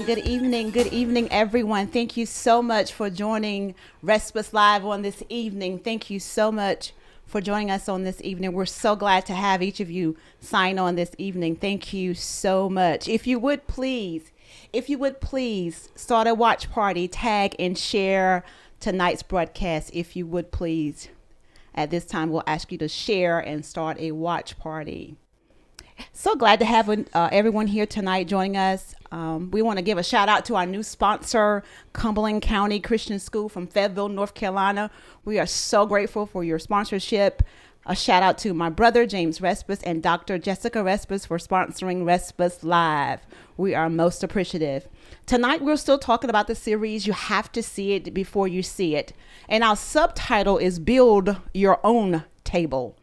good evening, everyone. Thank you so much for joining Respus Live on this evening. Thank you so much for joining us on this evening. We're so glad to have each of you sign on this evening. Thank you so much. If you would please start a watch party, tag and share tonight's broadcast. If you would please. At this time, we'll ask you to share and start a watch party. So glad to have everyone here tonight joining us. We want to give a shout out to our new sponsor, Cumberland County Christian School from Fayetteville, North Carolina. We are so grateful for your sponsorship. A shout out to my brother, James Respus, and Dr. Jessica Respus for sponsoring Respus Live. We are most appreciative. Tonight, we're still talking about the series, You Have to See It Before You See It. And our subtitle is Build Your Own Table.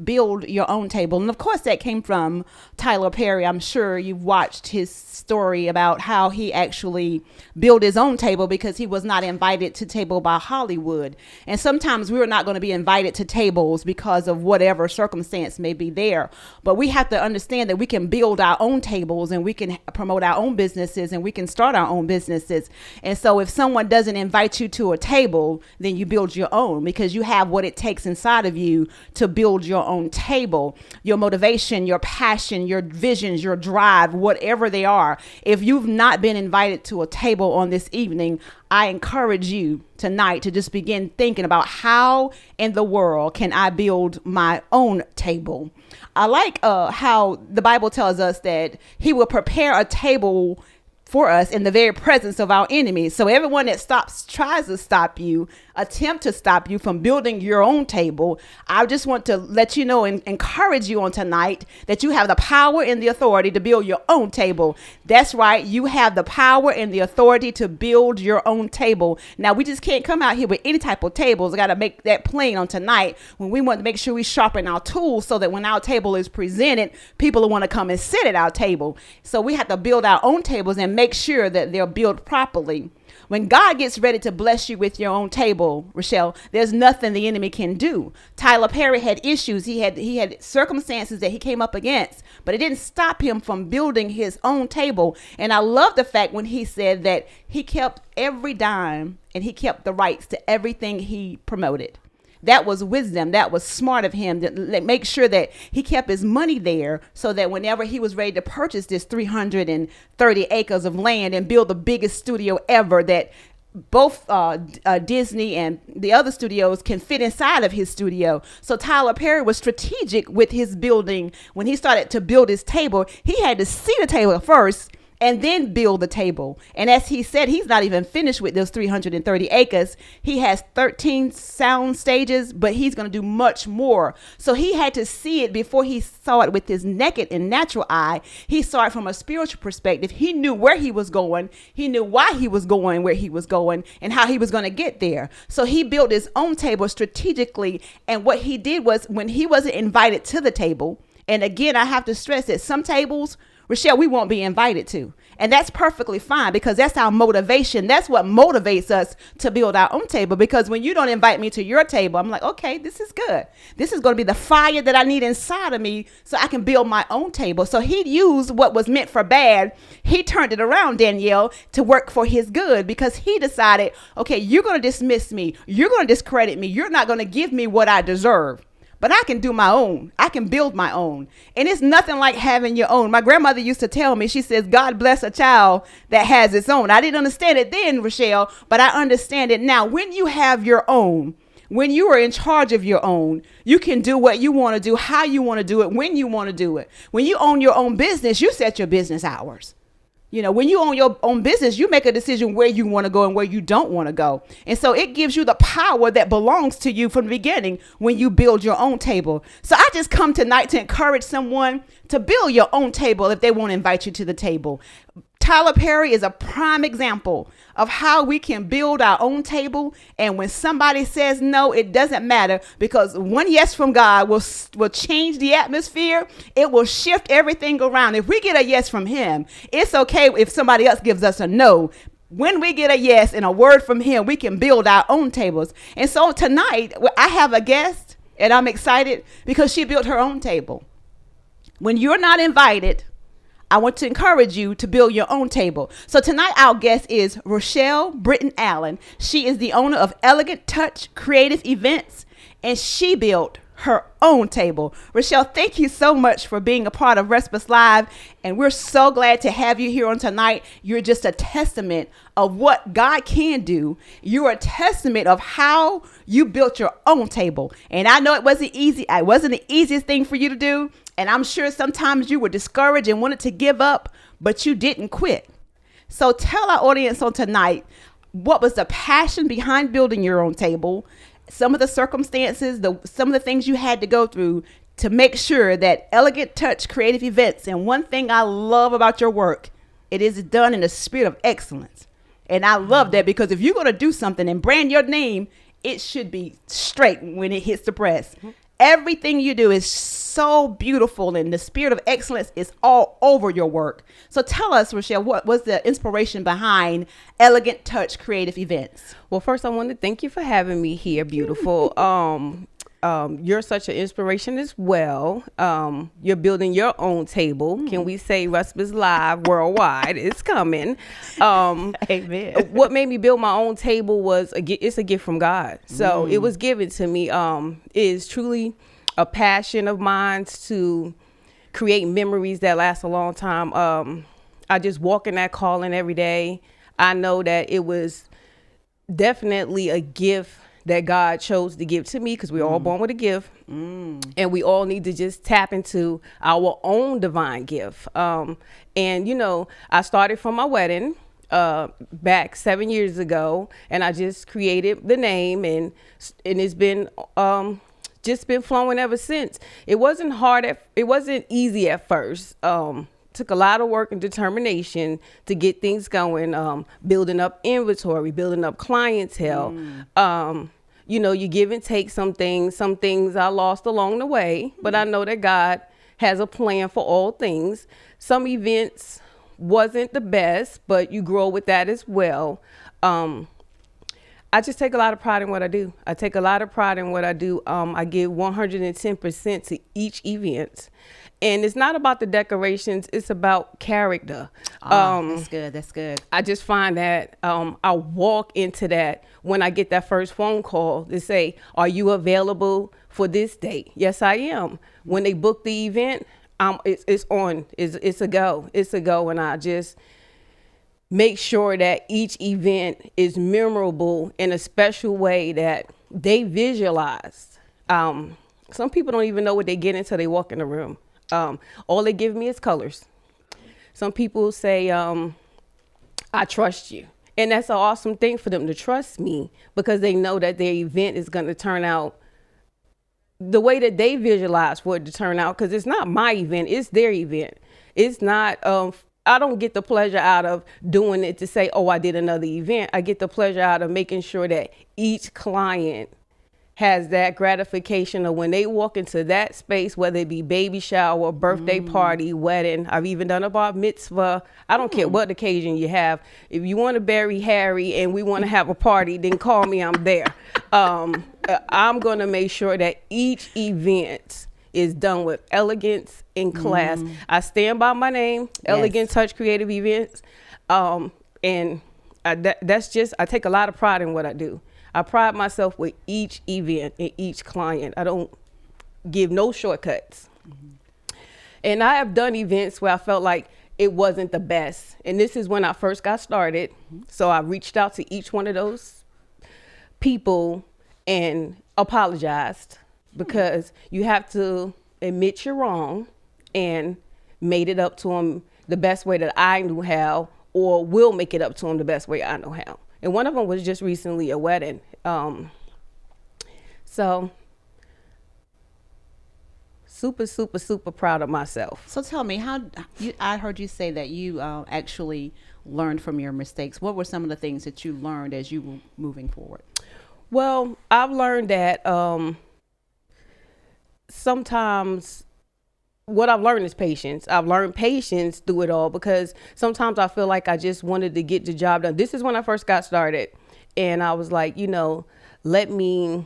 Build your own table. And of course, that came from Tyler Perry. I'm sure you've watched his story about how he actually built his own table because he was not invited to table by Hollywood. And sometimes we're not going to be invited to tables because of whatever circumstance may be there. But we have to understand that we can build our own tables and we can promote our own businesses and we can start our own businesses. And so if someone doesn't invite you to a table, then you build your own because you have what it takes inside of you to build your own table. Your motivation, your passion, your visions, your drive, whatever they are. If you've not been invited to a table on this evening, I encourage you tonight to just begin thinking about how in the world can I build my own table. I like how the Bible tells us that he will prepare a table for us in the very presence of our enemies. So everyone that tries to stop you, attempt to stop you from building your own table, I just want to let you know and encourage you on tonight that you have the power and the authority to build your own table. That's right. You have the power and the authority to build your own table. Now, we just can't come out here with any type of tables. I got to make that plain on tonight when we want to make sure we sharpen our tools so that when our table is presented, people will want to come and sit at our table. So we have to build our own tables and make sure that they're built properly. When God gets ready to bless you with your own table, Rochelle, there's nothing the enemy can do. Tyler Perry had issues. He had circumstances that he came up against, but it didn't stop him from building his own table. And I love the fact when he said that he kept every dime and he kept the rights to everything he promoted. That was wisdom. That was smart of him to make sure that he kept his money there so that whenever he was ready to purchase this 330 acres of land and build the biggest studio ever, that both Disney and the other studios can fit inside of his studio. So Tyler Perry was strategic with his building. When he started to build his table, he had to see the table first and then build the table. And as he said, he's not even finished with those 330 acres. He has 13 sound stages, but he's going to do much more. So he had to see it before he saw it with his naked and natural eye. He saw it from a spiritual perspective. He knew where he was going. He knew why he was going where he was going and how he was going to get there. So he built his own table strategically. And what he did was when he wasn't invited to the table, and again, I have to stress that some tables, Rochelle, we won't be invited to. And that's perfectly fine because that's our motivation. That's what motivates us to build our own table. Because when you don't invite me to your table, I'm like, okay, this is good. This is going to be the fire that I need inside of me so I can build my own table. So he used what was meant for bad. He turned it around, Danielle, to work for his good because he decided, okay, you're going to dismiss me. You're going to discredit me. You're not going to give me what I deserve. But I can do my own. I can build my own. And it's nothing like having your own. My grandmother used to tell me, she says, God bless a child that has its own. I didn't understand it then, Rochelle, but I understand it now. When you have your own, when you are in charge of your own, you can do what you want to do, how you want to do it, when you want to do it. When you own your own business, you set your business hours. You know, when you own your own business, you make a decision where you want to go and where you don't want to go. And so it gives you the power that belongs to you from the beginning when you build your own table. So I just come tonight to encourage someone to build your own table if they won't invite you to the table. Tyler Perry is a prime example of how we can build our own table. And when somebody says no, it doesn't matter because one yes from God will change the atmosphere. It will shift everything around. If we get a yes from him, it's okay if somebody else gives us a no. When we get a yes and a word from him, we can build our own tables. And so tonight I have a guest and I'm excited because she built her own table. When you're not invited, I want to encourage you to build your own table. So tonight our guest is Rochelle Britton Allen. She is the owner of Elegant Touch Creative Events, and she built her own table. Rochelle, thank you so much for being a part of Respus Live, and we're so glad to have you here on tonight. You're just a testament of what God can do. You're a testament of how you built your own table. And I know it wasn't easy. It wasn't the easiest thing for you to do. And I'm sure sometimes you were discouraged and wanted to give up, but you didn't quit. So tell our audience on tonight, what was the passion behind building your own table? Some of the circumstances, some of the things you had to go through to make sure that Elegant Touch Creative Events. And one thing I love about your work, it is done in a spirit of excellence. And I love that, because if you're going to do something and brand your name, it should be straight when it hits the press. Everything you do is so beautiful, and the spirit of excellence is all over your work. So tell us, Rochelle, what was the inspiration behind Elegant Touch Creative Events? Well, first, I want to thank you for having me here, beautiful. You're such an inspiration as well. You're building your own table. Can we say Respus Live worldwide? It's coming. Amen. What made me build my own table was it's a gift from God. So it was given to me. It is truly a passion of mine to create memories that last a long time. I just walk in that calling every day. I know that it was definitely a gift that God chose to give to me, because we're all born with a gift, and we all need to just tap into our own divine gift. And I started from my wedding back 7 years ago, and I just created the name, and it's been just been flowing ever since. It wasn't it wasn't easy at first. Took a lot of work and determination to get things going, building up inventory, building up clientele. You give and take some things I lost along the way, but I know that God has a plan for all things. Some events wasn't the best, but you grow with that as well. I just take a lot of pride in what I do. I give 110% to each event. And it's not about the decorations, it's about character. That's good. That's good. I just find that I walk into that when I get that first phone call to say, are you available for this date? Yes, I am. When they book the event, it's on. It's a go. It's a go. And I just make sure that each event is memorable in a special way that they visualize. Some people don't even know what they get until they walk in the room. All they give me is colors. Some people say, I trust you. And that's an awesome thing for them to trust me, because they know that their event is going to turn out the way that they visualize for it to turn out. Because it's not my event, it's their event. It's not, I don't get the pleasure out of doing it to say, oh, I did another event. I get the pleasure out of making sure that each client has that gratification of when they walk into that space, whether it be baby shower, birthday party, wedding. I've even done a bar mitzvah. I don't care what occasion you have. If you want to bury Harry and we want to have a party, then call me, I'm there. I'm going to make sure that each event is done with elegance and class. I stand by my name, Elegant Touch Creative Events. And that's just, I take a lot of pride in what I do. I pride myself with each event and each client. I don't give no shortcuts. And I have done events where I felt like it wasn't the best. And this is when I first got started. So I reached out to each one of those people and apologized, because you have to admit you're wrong and made it up to them the best way that I knew how, or will make it up to them the best way I know how. And one of them was just recently a wedding. So super proud of myself. So tell me, I heard you say that you actually learned from your mistakes. What were some of the things that you learned as you were moving forward? Well, I've learned that sometimes what I've learned is patience. I've learned patience through it all, because sometimes I feel like I just wanted to get the job done. This is when I first got started. And I was like, let me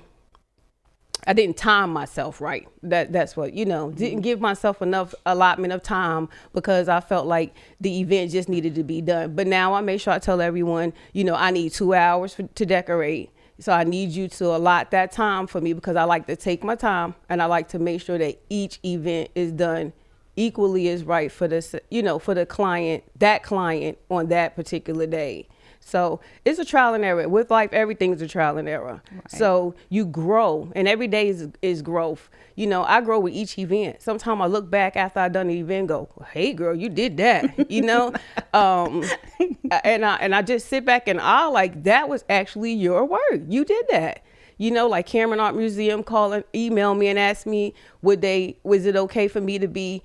I didn't time myself right. That's what, didn't give myself enough allotment of time because I felt like the event just needed to be done. But now I make sure I tell everyone, I need 2 hours to decorate. So I need you to allot that time for me because I like to take my time and I like to make sure that each event is done equally as right for this, for the client on that particular day. So it's a trial and error. With life, everything's a trial and error. Right. So you grow, and every day is growth. I grow with each event. Sometimes I look back after I done the event and go, hey, girl, you did that, and I just sit back and like, that was actually your work. You did that. Like Cameron Art Museum email me and ask me, was it okay for me to be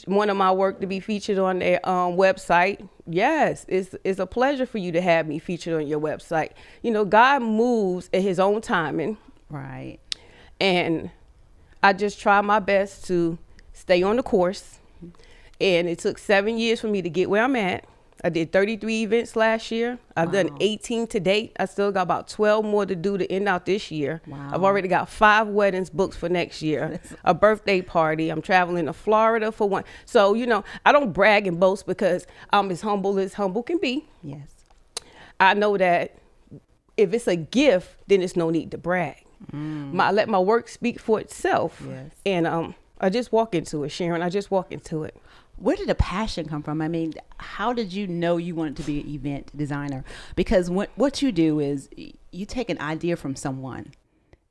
one of my work to be featured on their website? Yes, it's a pleasure for you to have me featured on your website. God moves at his own timing. Right. And I just try my best to stay on the course. And it took 7 years for me to get where I'm at. I did 33 events last year. I've done 18 to date. I still got about 12 more to do to end out this year. Wow. I've already got 5 weddings booked for next year, a birthday party. I'm traveling to Florida for one. So, I don't brag and boast because I'm as humble can be. Yes. I know that if it's a gift, then there's no need to brag. I let my work speak for itself. Yes. And I just walk into it, Sharon. I just walk into it. Where did the passion come from? I mean, how did you know you wanted to be an event designer? Because what you do is you take an idea from someone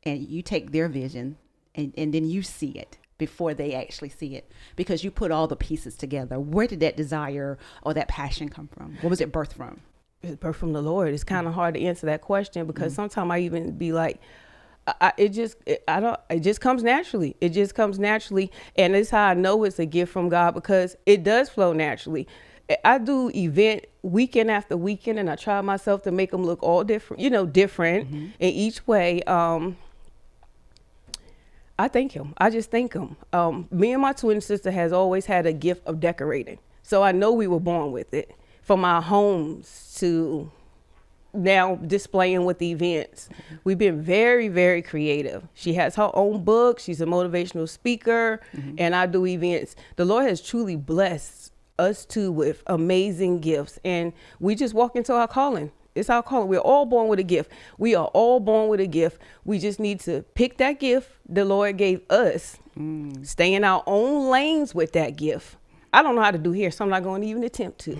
and you take their vision and then you see it before they actually see it because you put all the pieces together. Where did that desire or that passion come from? What was it birthed from? It's birthed from the Lord. It's kind of hard to answer that question because sometimes I even be like, it just comes naturally. It just comes naturally. And it's how I know it's a gift from God because it does flow naturally. I do event weekend after weekend and I try myself to make them look all different, in each way. I thank him. I just thank him. Me and my twin sister has always had a gift of decorating. So I know we were born with it. From our homes to now displaying with the events. We've been very, very creative. She has her own book. She's a motivational speaker and I do events. The Lord has truly blessed us too with amazing gifts and we just walk into our calling. It's our calling. We're all born with a gift. We are all born with a gift. We just need to pick that gift the Lord gave us, stay in our own lanes with that gift. I don't know how to do hair, so I'm not going to even attempt to.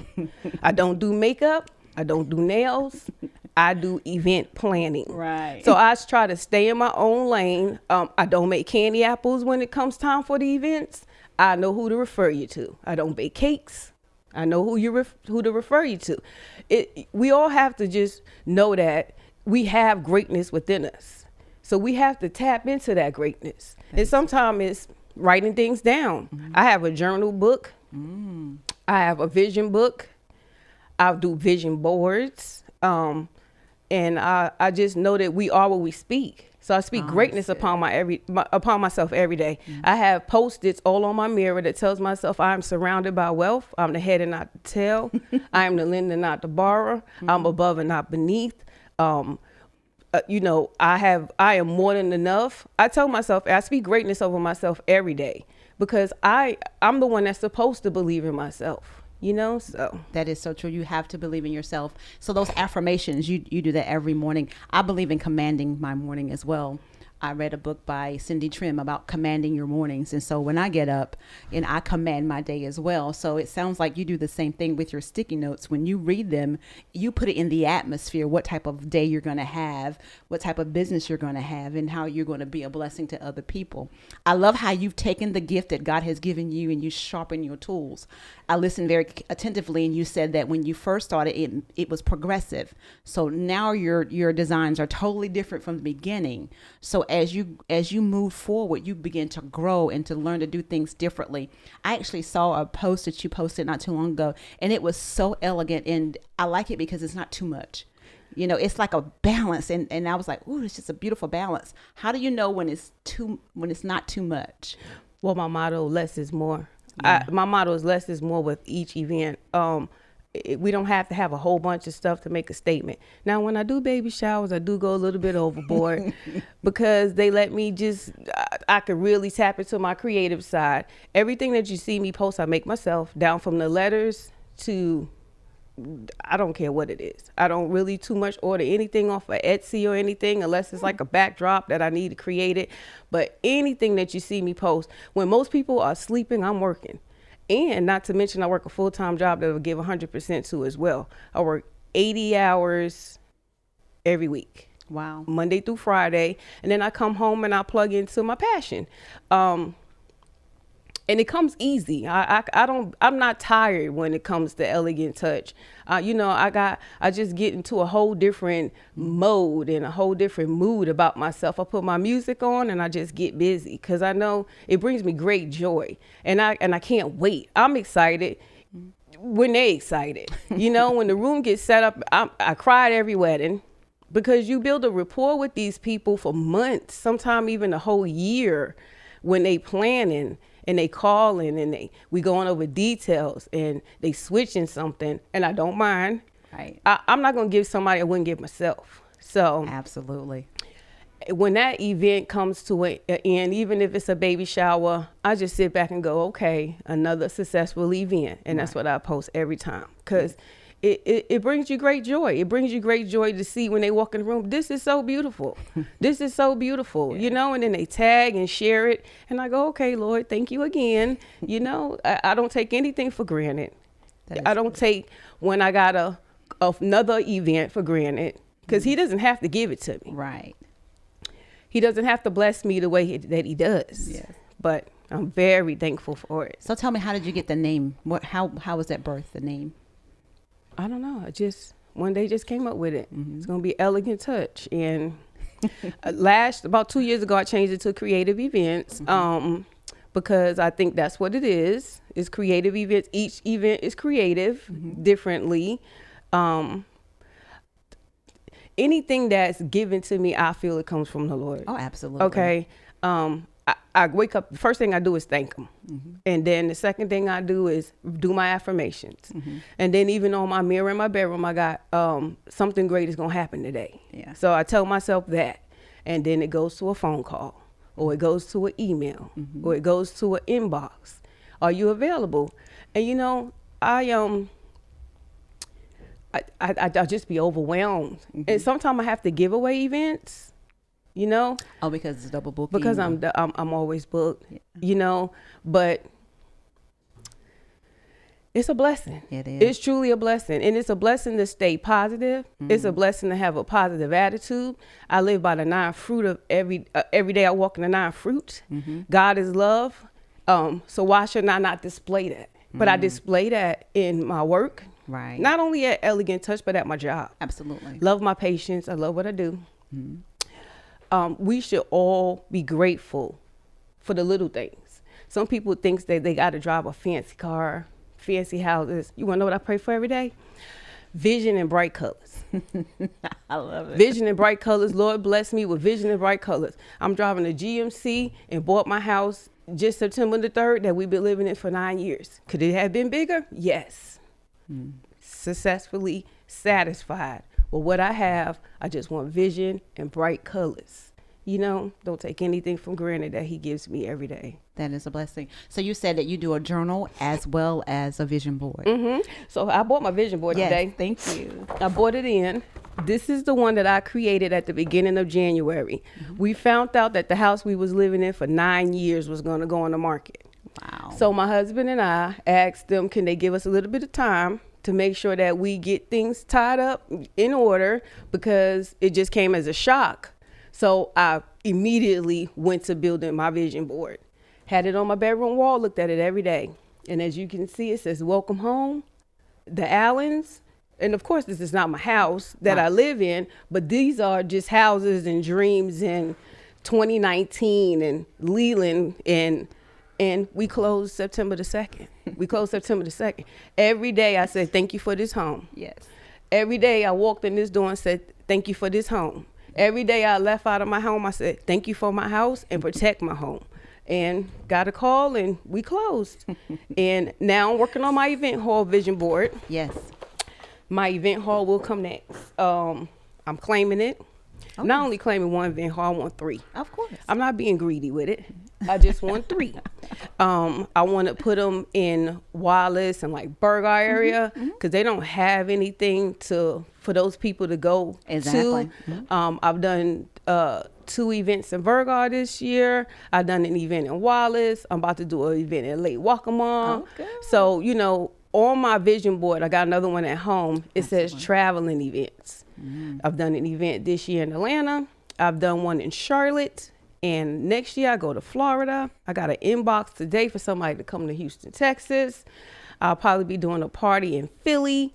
I don't do makeup. I don't do nails. I do event planning. Right. So I try to stay in my own lane. I don't make candy apples when it comes time for the events. I know who to refer you to. I don't bake cakes. I know who to refer you to. We all have to just know that we have greatness within us. So we have to tap into that greatness. And sometimes it's writing things down. I have a journal book. I have a vision book. I do vision boards. And I just know that we are what we speak. So I speak greatness upon myself every day. I have Post-its all on my mirror that tells myself I am surrounded by wealth. I'm the head and not the tail. I am the lender, not the borrower. I'm above and not beneath. I am more than enough. I tell myself, I speak greatness over myself every day because I'm the one that's supposed to believe in myself. So that is so true. You have to believe in yourself. So those affirmations, you do that every morning. I believe in commanding my morning as well. I read a book by Cindy Trim about commanding your mornings. And so when I get up and I command my day as well. So it sounds like you do the same thing with your sticky notes. When you read them, you put it in the atmosphere, what type of day you're going to have, what type of business you're going to have, and how you're going to be a blessing to other people. I love how you've taken the gift that God has given you and you sharpen your tools. I listened very attentively and you said that when you first started, it was progressive. So now your designs are totally different from the beginning. So as you move forward, you begin to grow and to learn to do things differently. I actually saw a post that you posted not too long ago, and it was so elegant, and I like it because it's not too much. It's like a balance, and I was like, ooh, it's just a beautiful balance. How do you know when it's not too much? Well, my motto, less is more. Yeah. My motto is less is more with each event. we don't have to have a whole bunch of stuff to make a statement. Now, when I do baby showers, I do go a little bit overboard because they let me I could really tap into my creative side. Everything that you see me post, I make myself, down from the letters to, I don't care what it is. I don't really too much order anything off of Etsy or anything unless it's like a backdrop that I need to create it. But anything that you see me post, when most people are sleeping, I'm working. And not to mention, I work a full-time job that will give 100% to as well. I work 80 hours every week. Wow. Monday through Friday. And then I come home and I plug into my passion. And it comes easy. I'm not tired when it comes to Elegant Touch. I just get into a whole different mode and a whole different mood about myself. I put my music on and I just get busy because I know it brings me great joy. And I can't wait. I'm excited when they excited. When the room gets set up, I cried every wedding because you build a rapport with these people for months, sometimes even a whole year when they planning. And they calling and we going over details and they switching something and I don't mind. Right. I'm not going to give somebody I wouldn't give myself. So absolutely. When that event comes to an end, even if it's a baby shower, I just sit back and go, okay, another successful event. And that's what I post every time because it brings you great joy. It brings you great joy to see when they walk in the room, this is so beautiful. This is so beautiful, and then they tag and share it. And I go, okay, Lord, thank you again. I don't take anything for granted. I don't take when I got another event for granted because he doesn't have to give it to me. Right. He doesn't have to bless me the way that he does. Yes. But I'm very thankful for it. So tell me, how did you get the name? How was that birth, the name? I don't know. One day just came up with it. It's going to be Elegant Touch. And about 2 years ago, I changed it to Creative Events because I think that's what it is. It's creative events. Each event is creative differently. Anything that's given to me, I feel it comes from the Lord. Oh, absolutely. Okay. I wake up, the first thing I do is thank him. And then the second thing I do is do my affirmations. And then even on my mirror in my bedroom, I got something great is going to happen today. Yeah. So I tell myself that. And then it goes to a phone call or it goes to an email or it goes to an inbox. Are you available? And I just be overwhelmed. And sometimes I have to give away events. Oh, because it's double booking. Because I'm always booked, but it's a blessing. It is. It's truly a blessing. And it's a blessing to stay positive. It's a blessing to have a positive attitude. I live by the 9 fruit of every day I walk in the 9 fruit. God is love. So why should I not display that? But I display that in my work. Right. Not only at Elegant Touch, but at my job. Absolutely. Love my patients. I love what I do. We should all be grateful for the little things. Some people think that they got to drive a fancy car, fancy houses. You want to know what I pray for every day? Vision and bright colors. I love it. Vision and bright colors. Lord, bless me with vision and bright colors. I'm driving a GMC and bought my house just September the 3rd that we've been living in for 9 years. Could it have been bigger? Yes. Successfully satisfied. Well, what I have, I just want vision and bright colors. Don't take anything for granted that he gives me every day. That is a blessing. So you said that you do a journal as well as a vision board. So I bought my vision board today. Thank you. I bought it in. This is the one that I created at the beginning of January. We found out that the house we was living in for 9 years was going to go on the market. Wow. So my husband and I asked them, can they give us a little bit of time to make sure that we get things tied up in order, because it just came as a shock. So I immediately went to building my vision board, had it on my bedroom wall, looked at it every day. And as you can see, it says, welcome home, the Allens. And of course, this is not my house that I live in, but these are just houses and dreams in 2019 and Leland, and we closed September the 2nd. We closed September the 2nd. Every day I said, thank you for this home. Yes. Every day I walked in this door and said, thank you for this home. Every day I left out of my home, I said, thank you for my house and protect my home. And got a call and we closed. And now I'm working on my event hall vision board. Yes. My event hall will come next. I'm claiming it. Oh. Not only claiming one event hall, I want 3. Of course. I'm not being greedy with it. I just want 3. I want to put them in Wallace and like Burger area because they don't have anything for those people to go Exactly. to. I've done 2 events in Burger this year. I've done an event in Wallace. I'm about to do an event in Lake Waccamaw. Okay. So, on my vision board, I got another one at home. It says traveling events. I've done an event this year in Atlanta. I've done one in Charlotte. And next year I go to Florida. I got an inbox today for somebody to come to Houston, Texas. I'll probably be doing a party in Philly,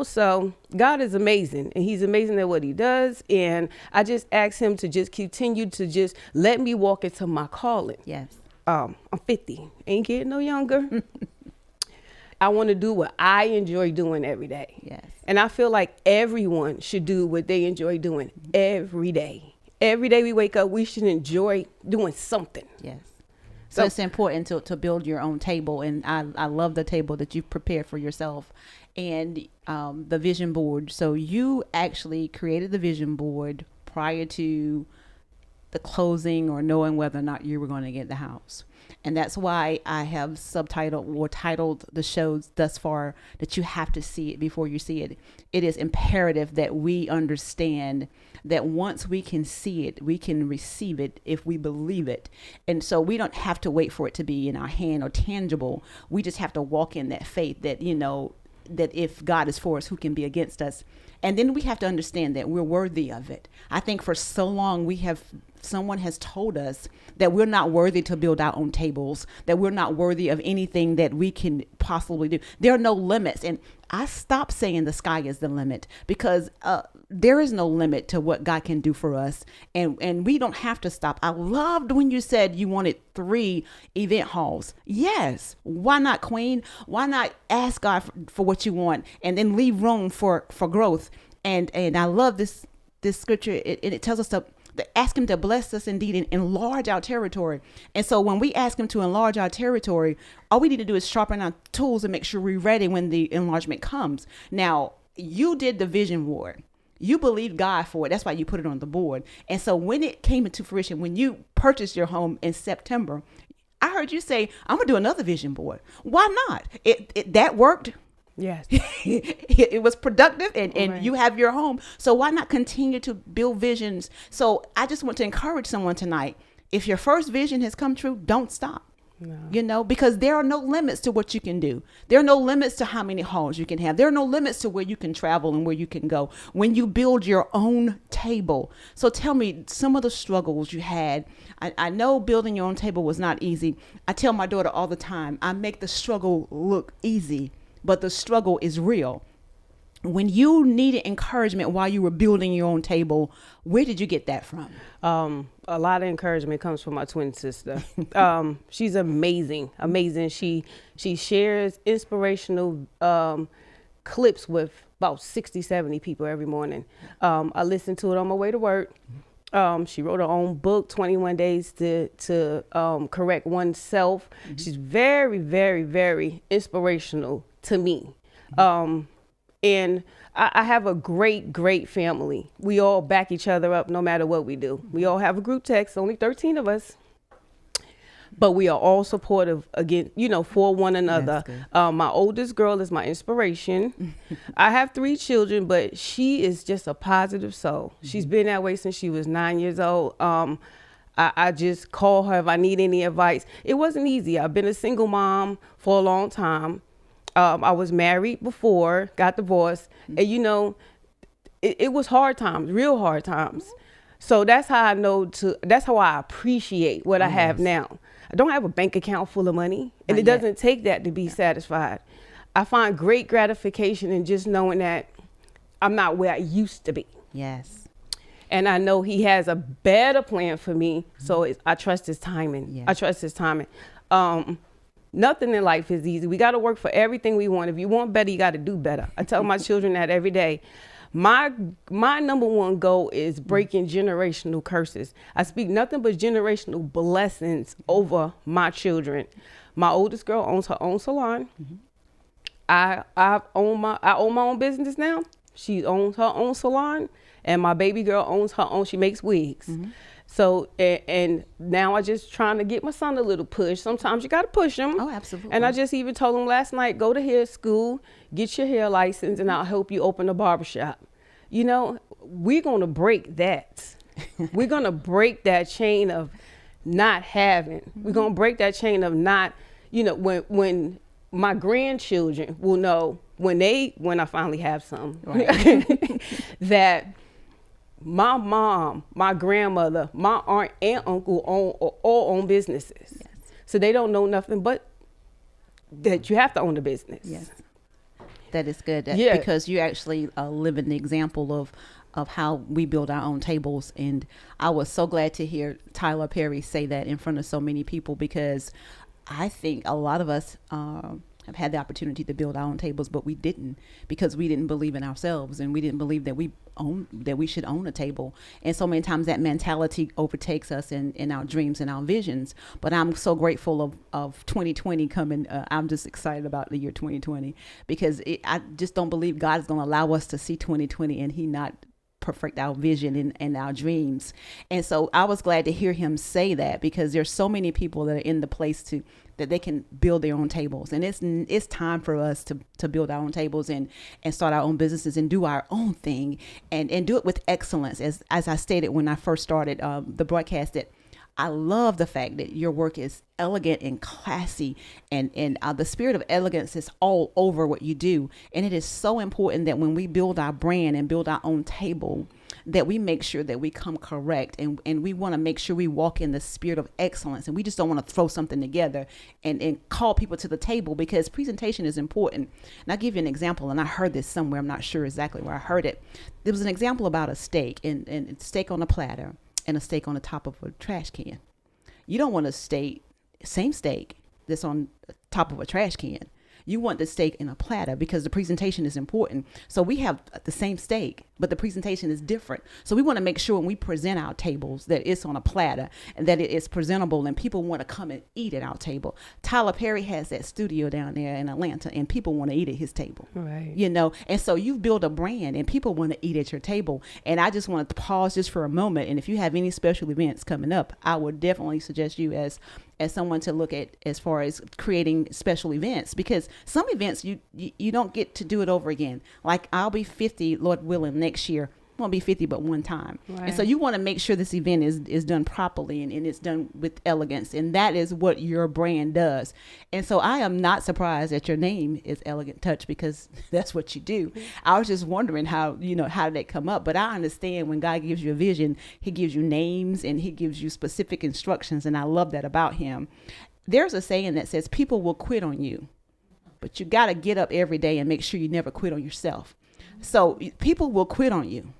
so God is amazing and he's amazing at what he does. And I just asked him to just continue to just let me walk into my calling. Yes. I'm 50, ain't getting no younger. I want to do what I enjoy doing every day. Yes. And I feel like everyone should do what they enjoy doing every day. Every day we wake up, we should enjoy doing something. Yes. So it's important to build your own table. And I love the table that you've prepared for yourself and the vision board. So you actually created the vision board prior to the closing or knowing whether or not you were going to get the house. And that's why I have subtitled or titled the shows thus far that you have to see it before you see it. It is imperative that we understand that once we can see it, we can receive it if we believe it. And so we don't have to wait for it to be in our hand or tangible. We just have to walk in that faith that, that if God is for us, who can be against us? And then we have to understand that we're worthy of it. I think for so long someone has told us that we're not worthy to build our own tables, that we're not worthy of anything that we can possibly do. There are no limits. And I stopped saying the sky is the limit because there is no limit to what God can do for us. And we don't have to stop. I loved when you said you wanted 3 event halls. Yes. Why not, Queen? Why not ask God for what you want and then leave room for growth? And I love this scripture. It tells us to ask him to bless us indeed and enlarge our territory. And so when we ask him to enlarge our territory, all we need to do is sharpen our tools and make sure we're ready when the enlargement comes. Now, you did the vision board. You believed God for it. That's why you put it on the board. And so when it came into fruition, when you purchased your home in September, I heard you say, I'm going to do another vision board. Why not? That worked. Yes. It was productive and Right. You have your home. So why not continue to build visions? So I just want to encourage someone tonight. If your first vision has come true, don't stop. No. Because there are no limits to what you can do. There are no limits to how many halls you can have. There are no limits to where you can travel and where you can go when you build your own table. So tell me some of the struggles you had. I know building your own table was not easy. I tell my daughter all the time, I make the struggle look easy, but the struggle is real. When you needed encouragement while you were building your own table, where did you get that from? A lot of encouragement comes from my twin sister. She's amazing. She shares inspirational clips with about 60, 70 people every morning. I listen to it on my way to work. She wrote her own book, 21 Days to Correct Oneself. Mm-hmm. She's very, very, very inspirational to me. And I have a great, great family. We all back each other up no matter what we do. We all have a group text, only 13 of us. But we are all supportive again, for one another. My oldest girl is my inspiration. I have 3 children, but she is just a positive soul. Mm-hmm. She's been that way since she was 9 years old. I just call her if I need any advice. It wasn't easy. I've been a single mom for a long time. I was married before, got divorced, and it was hard times, real hard times. So that's how I know that's how I appreciate what I have now. I don't have a bank account full of money, and it doesn't take that to be satisfied. I find great gratification in just knowing that I'm not where I used to be. Yes. And I know he has a better plan for me, so I trust his timing. Yes. I trust his timing. Nothing in life is easy. We got to work for everything we want. If you want better, you got to do better. I tell my children that every day. My number one goal is breaking generational curses. I speak nothing but generational blessings over my children. My oldest girl owns her own salon. I own my own business now. She owns her own salon, and my baby girl owns her own. She makes wigs. So and now I just trying to get my son a little push. Sometimes you got to push him. Oh, absolutely. And I just even told him last night, go to hair school, get your hair license, and I'll help you open a barbershop. You know, we're gonna break that. We're gonna break that chain of not having. We're gonna break that chain of not. You know, when my grandchildren will know when I finally have some, right. that my mom, my grandmother, my aunt and uncle all own businesses. Yes. So they don't know nothing but that you have to own a business. Yes. That is good. Because you actually live in the example of how we build our own tables. And I was so glad to hear Tyler Perry say that in front of so many people, because I think a lot of us have had the opportunity to build our own tables, but we didn't, because we didn't believe in ourselves, and we didn't believe that we should own a table. And so many times that mentality overtakes us in our dreams and our visions. But I'm so grateful of 2020 coming. I'm just excited about the year 2020, because I just don't believe God is going to allow us to see 2020 and he not perfect our vision and our dreams. And so I was glad to hear him say that, because there's so many people that are in the place that they can build their own tables. And it's time for us to build our own tables and start our own businesses and do our own thing and do it with excellence. As I stated when I first started the broadcast, that I love the fact that your work is elegant and classy, and the spirit of elegance is all over what you do. And it is so important that when we build our brand and build our own table, that we make sure that we come correct, and we want to make sure we walk in the spirit of excellence. And we just don't want to throw something together and call people to the table, because presentation is important. And I'll give you an example, and I heard this somewhere. I'm not sure exactly where I heard it. There was an example about a steak and steak on a platter and a steak on the top of a trash can. You don't want same steak that's on top of a trash can. You want the steak in a platter, because the presentation is important. So we have the same steak, but the presentation is different. So we want to make sure when we present our tables that it's on a platter and that it is presentable and people want to come and eat at our table. Tyler Perry has that studio down there in Atlanta, and people want to eat at his table. Right. You know, and so you've built a brand and people want to eat at your table. And I just want to pause just for a moment. And if you have any special events coming up, I would definitely suggest you as someone to look at as far as creating special events, because some events you don't get to do it over again. Like I'll be 50, Lord willing, next year. I won't be 50 but one time. Right. And so you want to make sure this event is done properly and it's done with elegance, and that is what your brand does. And so I am not surprised that your name is Elegant Touch, because that's what you do. I was just wondering how did that come up? But I understand when God gives you a vision, he gives you names and he gives you specific instructions, and I love that about him. There's a saying that says people will quit on you, but you got to get up every day and make sure you never quit on yourself. So people will quit on you,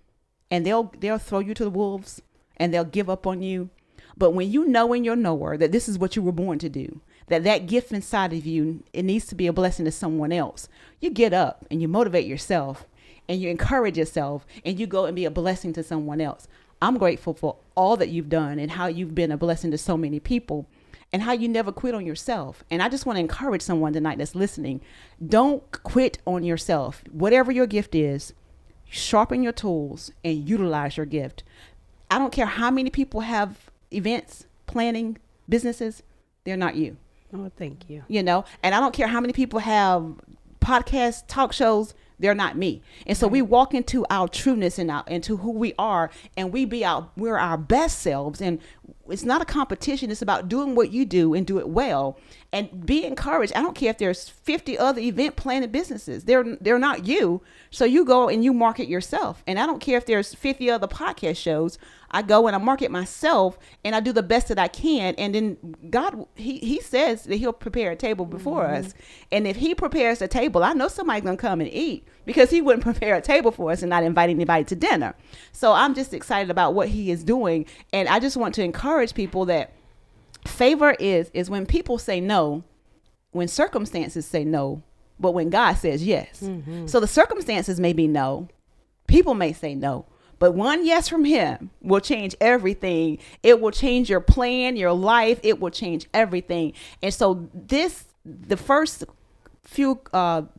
and they'll throw you to the wolves, and they'll give up on you. But when you know in your knower that this is what you were born to do, that gift inside of you, it needs to be a blessing to someone else, you get up and you motivate yourself and you encourage yourself and you go and be a blessing to someone else. I'm grateful for all that you've done and how you've been a blessing to so many people and how you never quit on yourself. And I just want to encourage someone tonight that's listening. Don't quit on yourself. Whatever your gift is, sharpen your tools and utilize your gift. I don't care how many people have events, planning, businesses, they're not you. Oh, thank you. And I don't care how many people have podcasts, talk shows, they're not me. And so we walk into our trueness and into who we are, and we're our best selves. And it's not a competition. It's about doing what you do and do it well and be encouraged. I don't care if there's 50 other event planning businesses. They're not you. So you go and you market yourself. And I don't care if there's 50 other podcast shows. I go and I market myself and I do the best that I can. And then God, he says that he'll prepare a table before us. And if he prepares a table, I know somebody's going to come and eat, because he wouldn't prepare a table for us and not invite anybody to dinner. So I'm just excited about what he is doing. And I just want to encourage people that favor is when people say no, when circumstances say no, but when God says yes. Mm-hmm. So the circumstances may be no, people may say no, but one yes from him will change everything. It will change your plan, your life. It will change everything. And so the first few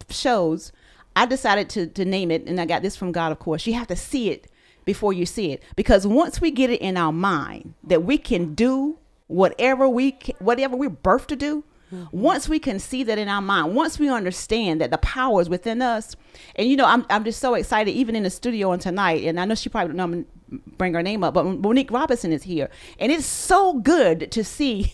shows, I decided to name it, and I got this from God, of course. You have to see it before you see it, because once we get it in our mind that we can do whatever we're birthed to do, once we can see that in our mind, once we understand that the power is within us, and I'm just so excited, even in the studio on tonight, and I know she probably don't bring her name up, but Monique Robinson is here, and it's so good to see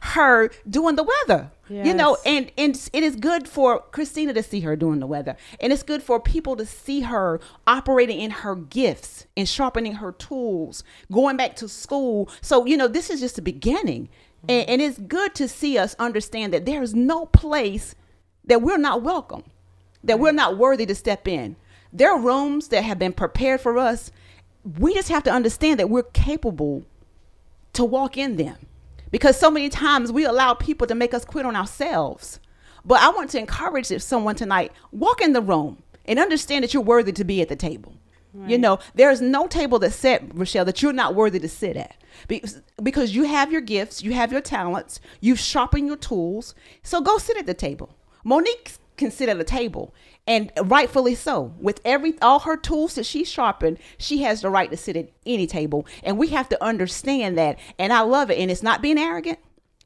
her doing the weather. Yes. And it is good for Christina to see her doing the weather, and it's good for people to see her operating in her gifts and sharpening her tools, going back to school. So this is just the beginning. And it's good to see us understand that there is no place that we're not welcome, that we're not worthy to step in. There are rooms that have been prepared for us. We just have to understand that we're capable to walk in them, because so many times we allow people to make us quit on ourselves. But I want to encourage someone tonight, walk in the room and understand that you're worthy to be at the table. Right. There's no table that's set, Rochelle, that you're not worthy to sit at, because you have your gifts, you have your talents, you've sharpened your tools. So go sit at the table. Monique can sit at a table, and rightfully so. With all her tools that she's sharpened, she has the right to sit at any table. And we have to understand that. And I love it. And it's not being arrogant.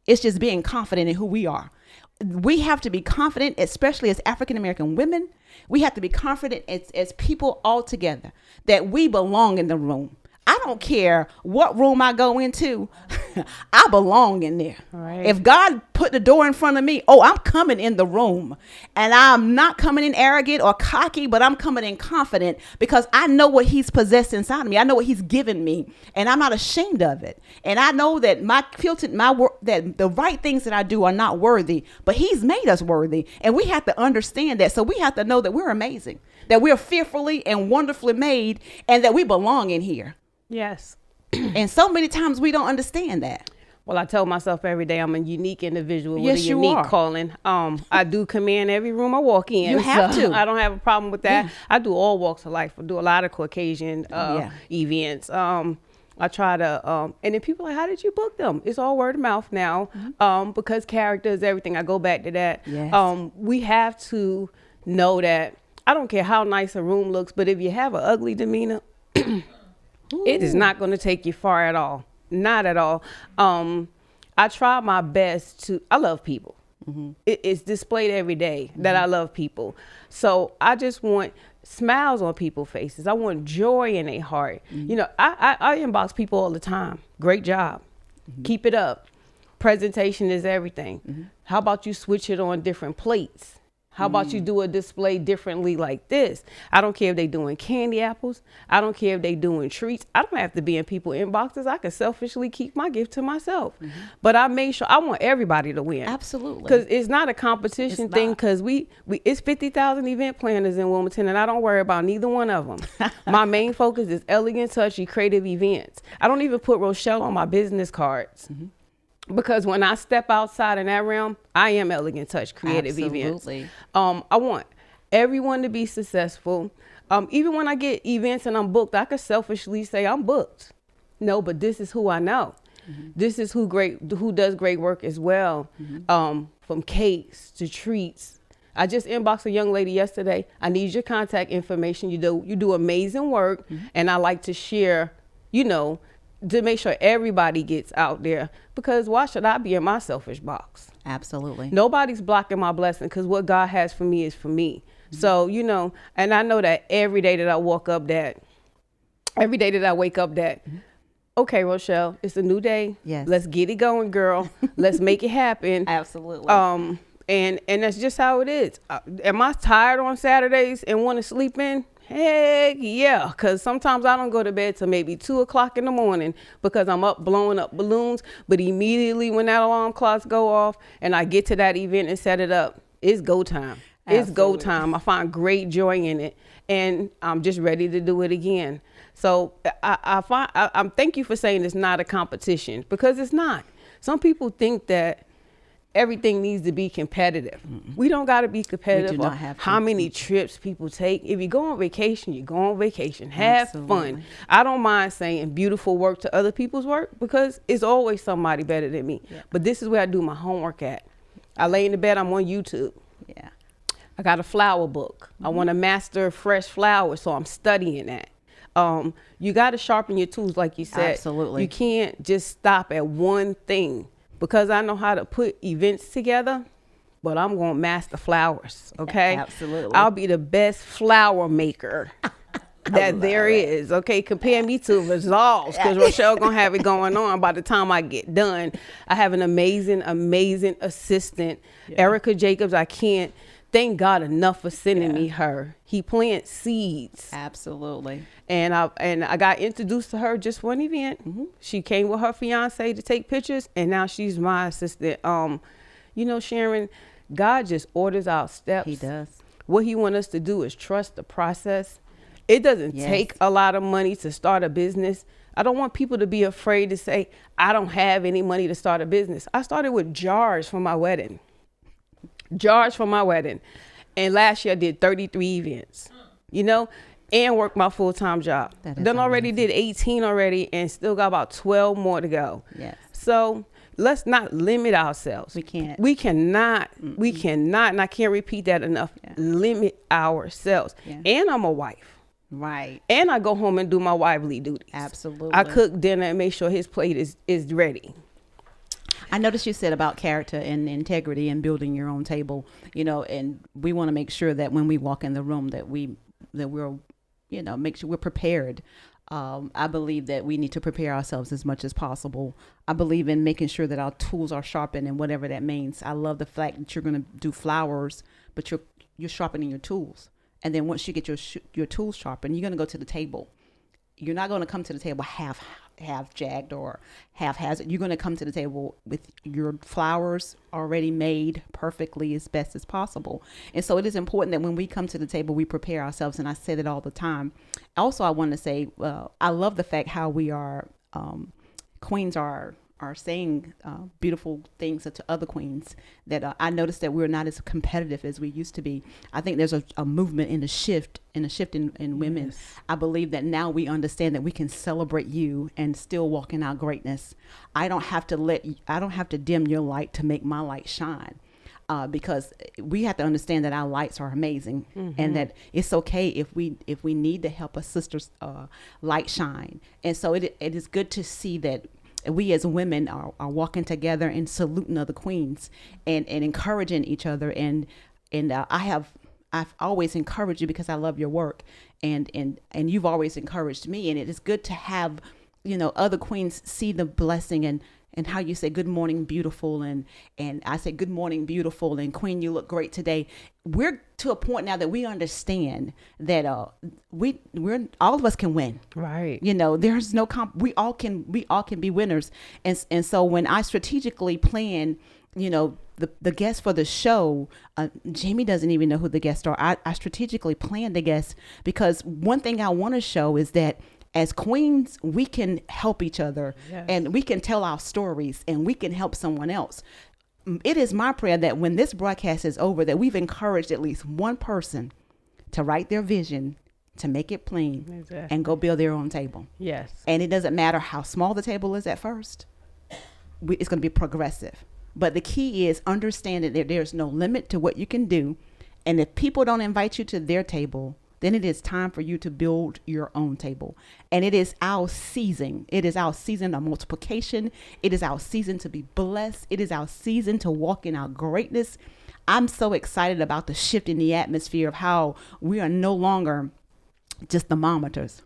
It's just being confident in who we are. We have to be confident, especially as African-American women. We have to be confident as people all together, that we belong in the room. I don't care what room I go into. I belong in there. Right. If God put the door in front of me, I'm coming in the room, and I'm not coming in arrogant or cocky, but I'm coming in confident, because I know what he's possessed inside of me. I know what he's given me, and I'm not ashamed of it. And I know that that the right things that I do are not worthy, but he's made us worthy. And we have to understand that. So we have to know that we're amazing, that we're fearfully and wonderfully made, and that we belong in here. Yes. And so many times we don't understand that. Well, I tell myself every day I'm a unique individual with Yes, a you unique are. calling. I do command every room I walk in. You have to. I don't have a problem with that. Yeah. I do all walks of life. I do a lot of Caucasian events. I try to, and then people are like, how did you book them? It's all word of mouth now, because character is everything. I go back to that. Yes. We have to know that I don't care how nice a room looks, but if you have an ugly demeanor, it is not going to take you far at all. Not at all. I try my best I love people. Mm-hmm. It's displayed every day that I love people. So I just want smiles on people's faces. I want joy in their heart. Mm-hmm. I inbox people all the time. Great job. Mm-hmm. Keep it up. Presentation is everything. Mm-hmm. How about you switch it on different plates? How about you do a display differently like this? I don't care if they doing candy apples. I don't care if they doing treats. I don't have to be in people's inboxes. I can selfishly keep my gift to myself. Mm-hmm. But I make sure I want everybody to win. Absolutely. Because it's not a competition thing, because it's 50,000 event planners in Wilmington, and I don't worry about neither one of them. My main focus is elegant, touchy, creative events. I don't even put Rochelle on my business cards. Mm-hmm. Because when I step outside in that realm, I am elegant touch, creative events. I want everyone to be successful. Even when I get events and I'm booked, I could selfishly say I'm booked. No, but this is who I know. Mm-hmm. This is who does great work as well. Mm-hmm. From cakes to treats. I just inboxed a young lady yesterday. I need your contact information. You do amazing work, mm-hmm. and I like to share, to make sure everybody gets out there, because why should I be in my selfish box? Absolutely. Nobody's blocking my blessing, because what God has for me is for me. Mm-hmm. So, and I know that every day that I wake up that, mm-hmm. okay, Rochelle, it's a new day. Yes. Let's get it going, girl. Let's make it happen. Absolutely. And that's just how it is. Am I tired on Saturdays and want to sleep in? Heck yeah, because sometimes I don't go to bed till maybe 2:00 in the morning, because I'm up blowing up balloons. But immediately when that alarm clocks go off and I get to that event and set it up, it's go time. Absolutely. It's go time. I find great joy in it, and I'm just ready to do it again. So I'm thank you for saying it's not a competition, because it's not. Some people think that everything needs to be competitive. Mm-hmm. We don't got to be competitive. We do not have to. How many trips people take. If you go on vacation, you go on vacation. Have fun. I don't mind saying beautiful work to other people's work, because it's always somebody better than me. Yeah. But this is where I do my homework at. I lay in the bed, I'm on YouTube. Yeah. I got a flower book. I want to master fresh flowers, so I'm studying that. You got to sharpen your tools, like you said. Absolutely. You can't just stop at one thing, because I know how to put events together, but I'm going to master flowers, okay? Absolutely. I'll be the best flower maker that there is, okay? Compare me to Resolves, because Rochelle going to have it going on by the time I get done. I have an amazing, amazing assistant, Erica Jacobs. I can't thank God enough for sending me her. He plants seeds. Absolutely. And I got introduced to her just one event. She came with her fiance to take pictures, and now she's my assistant. You know, Sharon, God just orders our steps. He does. What he wants us to do is trust the process. It doesn't take a lot of money to start a business. I don't want people to be afraid to say, I don't have any money to start a business. I started with jars for my wedding. And last year I did 33 events, you know, and worked my full-time job. Done already did 18 already, and still got about 12 more to go. Yes. So let's not limit ourselves. We can't. We cannot, and I can't repeat that enough, limit ourselves. Yeah. And I'm a wife. Right. And I go home and do my wifely duties. Absolutely. I cook dinner and make sure his plate is ready. I noticed you said about character and integrity and building your own table, you know, and we want to make sure that when we walk in the room that we're, you know, make sure we're prepared. I believe that we need to prepare ourselves as much as possible. I believe in making sure that our tools are sharpened, and whatever that means. I love the fact that you're going to do flowers, but you're sharpening your tools. And then once you get your tools sharpened, you're going to go to the table. You're not going to come to the table half jagged or haphazard. You're going to come to the table with your flowers already made perfectly as best as possible. And so it is important that when we come to the table, we prepare ourselves. And I say that all the time. Also, I want to say, I love the fact how we are, queens are saying beautiful things to other queens, that I noticed that we're not as competitive as we used to be. I think there's a movement in a shift in women. Yes. I believe that now we understand that we can celebrate you and still walk in our greatness. I don't have to dim your light to make my light shine. Because we have to understand that our lights are amazing, and that it's okay if we need to help a sister's light shine. And so it is good to see that we as women are walking together and saluting other queens and encouraging each other. And I've always encouraged you because I love your work, and you've always encouraged me. And it is good to have, you know, other queens see the blessing and how you say good morning beautiful, and I say good morning beautiful, and queen, you look great today. We're to a point now that we understand that we're all of us can win. Right. You know, there's no we all can be winners. And so when I strategically plan, you know, the guests for the show, Jamie doesn't even know who the guests are. I strategically plan the guests because one thing I want to show is that as queens, we can help each other, and we can tell our stories, and we can help someone else. It is my prayer that when this broadcast is over, that we've encouraged at least one person to write their vision, to make it plain, and go build their own table. Yes. And it doesn't matter how small the table is at first. It's going to be progressive. But the key is understanding that there's no limit to what you can do. And if people don't invite you to their table, then it is time for you to build your own table. And it is our season. It is our season of multiplication. It is our season to be blessed. It is our season to walk in our greatness. I'm so excited about the shift in the atmosphere of how we are no longer just thermometers.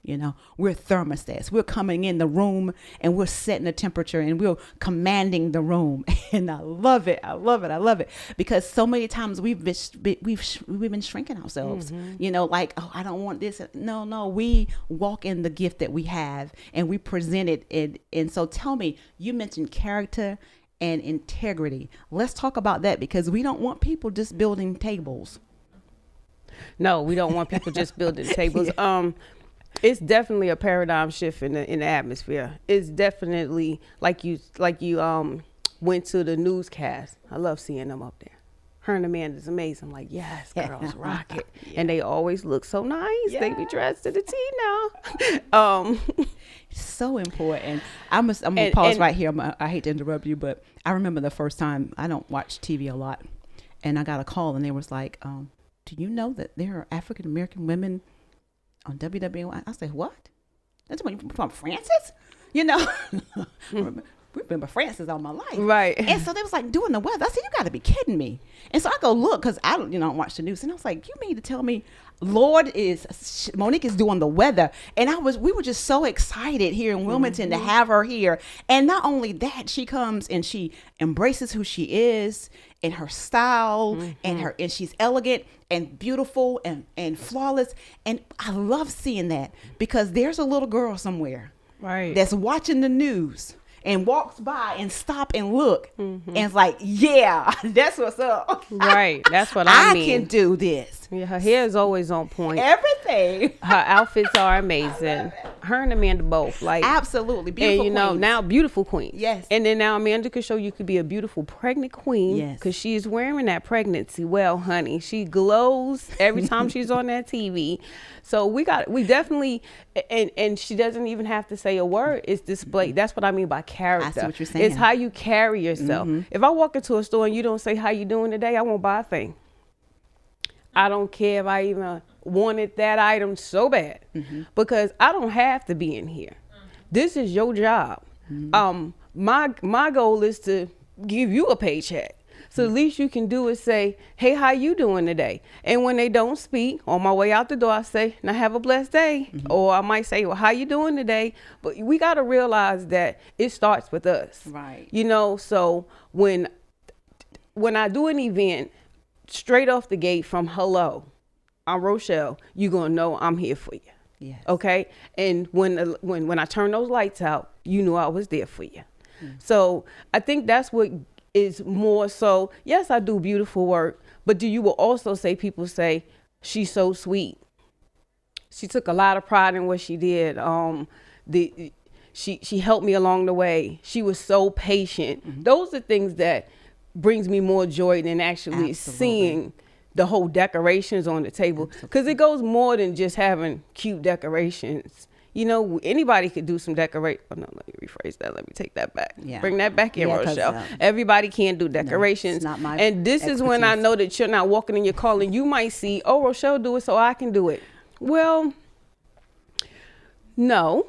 You know, we're thermostats. We're coming in the room and we're setting the temperature and we're commanding the room. And I love it. I love it. I love it. Because so many times we've been shrinking ourselves, you know, like, oh, I don't want this. No, we walk in the gift that we have and we present it. And so tell me, you mentioned character and integrity. Let's talk about that, because we don't want people just building tables. No, we don't want people just building tables. It's definitely a paradigm shift in the atmosphere. It's definitely like you went to the newscast. I love seeing them up there. Her and Amanda's amazing. I'm like, yes, girls, rock it. And they always look so nice. Yeah. They be dressed to the T now. So important. I'm gonna pause right here. I hate to interrupt you, but I remember the first time. I don't watch TV a lot. and I got a call, and they was like, do you know that there are African American women on WWY? I said, what? That's when you from Francis? You know, remember Francis all my life. Right. And so they was like doing the weather. I said, you got to be kidding me. And so I go look, because I don't watch the news. And I was like, you mean to tell me Monique is doing the weather? And we were just so excited here in Wilmington to have her here. And not only that, she comes and she embraces who she is and her style, and she's elegant and beautiful and flawless. And I love seeing that, because there's a little girl somewhere that's watching the news and walks by and stop and look and it's like, yeah, that's what's up. Right. That's what I mean. I can do this. Yeah, her hair is always on point. Everything. Her outfits are amazing. Her and Amanda both. Like, absolutely. Beautiful and queens. now beautiful queens. Yes. And then now Amanda could show you could be a beautiful pregnant queen. Yes. Because she's wearing that pregnancy well, honey. She glows every time she's on that TV. So we definitely, and she doesn't even have to say a word. It's displayed. That's what I mean by character. I see what you're saying. It's how you carry yourself. If I walk into a store and you don't say how you doing today, I won't buy a thing. I don't care if I even wanted that item so bad, because I don't have to be in here. This is your job. My goal is to give you a paycheck. So the least you can do is say, hey, how you doing today? And when they don't speak, on my way out the door, I say, now have a blessed day. Or I might say, well, how you doing today? But we got to realize that it starts with us. Right. You know, so when I do an event, straight off the gate from hello, I'm Rochelle, you're going to know I'm here for you. Yes. Okay. And when I turn those lights out, you knew I was there for you. So I think that's what is more so. Yes, I do beautiful work, but you will also say, people say, she's so sweet. She took a lot of pride in what she did. She helped me along the way. She was so patient. Those are things that brings me more joy than actually seeing the whole decorations on the table, because it goes more than just having cute decorations. You know, anybody could do some decorate. Oh no, let me rephrase that. Let me take that back. Yeah. Bring that back in, Rochelle. Everybody can't do decorations. No, it's not my and this is when I know that you're not walking in your calling. You might see, oh, Rochelle do it, so I can do it. Well, no.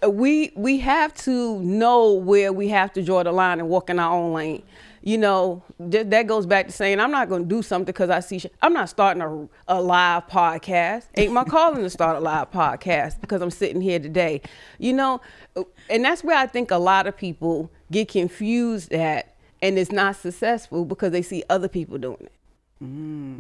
We have to know where we have to draw the line and walk in our own lane. You know, that goes back to saying, I'm not going to do something because I see, I'm not starting a live podcast. Ain't my calling to start a live podcast because I'm sitting here today, you know, and that's where I think a lot of people get confused at, and it's not successful because they see other people doing it.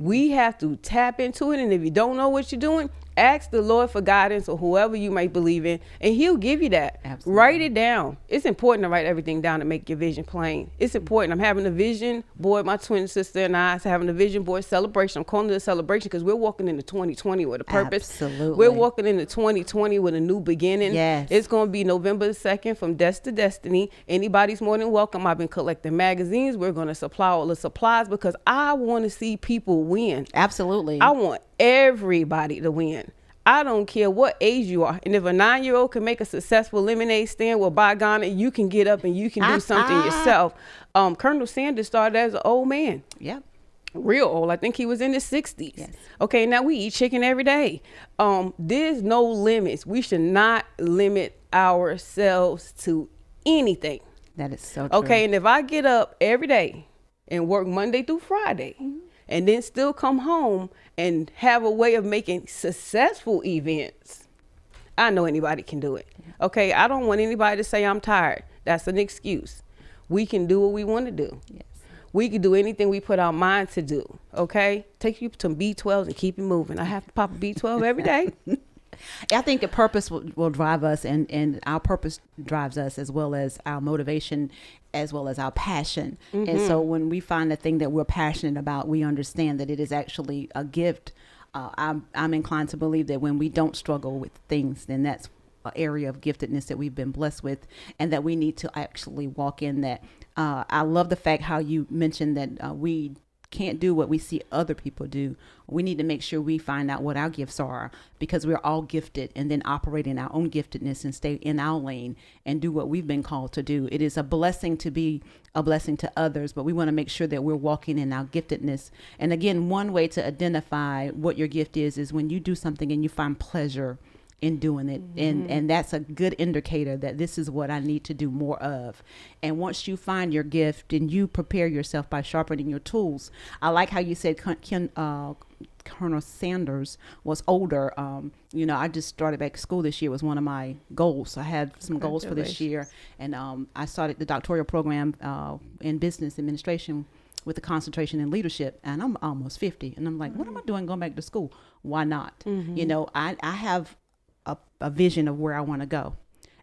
We have to tap into it. And if you don't know what you're doing, ask the Lord for guidance, or whoever you might believe in, and he'll give you that. Absolutely. Write it down. It's important to write everything down to make your vision plain. It's important. I'm having a vision board. My twin sister and I is having a vision board celebration. I'm calling it a celebration because we're walking into 2020 with a purpose. Absolutely. We're walking into 2020 with a new beginning. Yes. It's going to be November 2nd from Desk to Destiny. Anybody's more than welcome. I've been collecting magazines. We're going to supply all the supplies because I want to see people win. Absolutely. I want everybody to win. I don't care what age you are. And if a 9-year-old can make a successful lemonade stand, well, by God, you can get up and you can do something yourself. Colonel Sanders started as an old man. Yep. Real old. I think he was in his 60s. Yes. Okay, now we eat chicken every day. There's no limits. We should not limit ourselves to anything. That is so true. Okay, and if I get up every day and work Monday through Friday, and then still come home and have a way of making successful events, I know anybody can do it. Okay, I don't want anybody to say I'm tired. That's an excuse. We can do what we want to do. Yes. We can do anything we put our mind to do. Okay, take you some B12s and keep it moving. I have to pop a B12 every day. I think the purpose will drive us, and our purpose drives us, as well as our motivation, as well as our passion. And so when we find the thing that we're passionate about, we understand that it is actually a gift. I'm inclined to believe that when we don't struggle with things, then that's an area of giftedness that we've been blessed with, and that we need to actually walk in that. I love the fact how you mentioned that we can't do what we see other people do. We need to make sure we find out what our gifts are, because we're all gifted, and then operate in our own giftedness and stay in our lane and do what we've been called to do. It is a blessing to be a blessing to others, but we want to make sure that we're walking in our giftedness. And again, one way to identify what your gift is when you do something and you find pleasure in doing it. And that's a good indicator that this is what I need to do more of. And once you find your gift and you prepare yourself by sharpening your tools, I like how you said Colonel Sanders was older. I just started back school this year, was one of my goals. I had some goals for this year, and I started the doctoral program in business administration with a concentration in leadership, and I'm almost 50, and I'm like, what am I doing going back to school? Why not? I have a vision of where I want to go,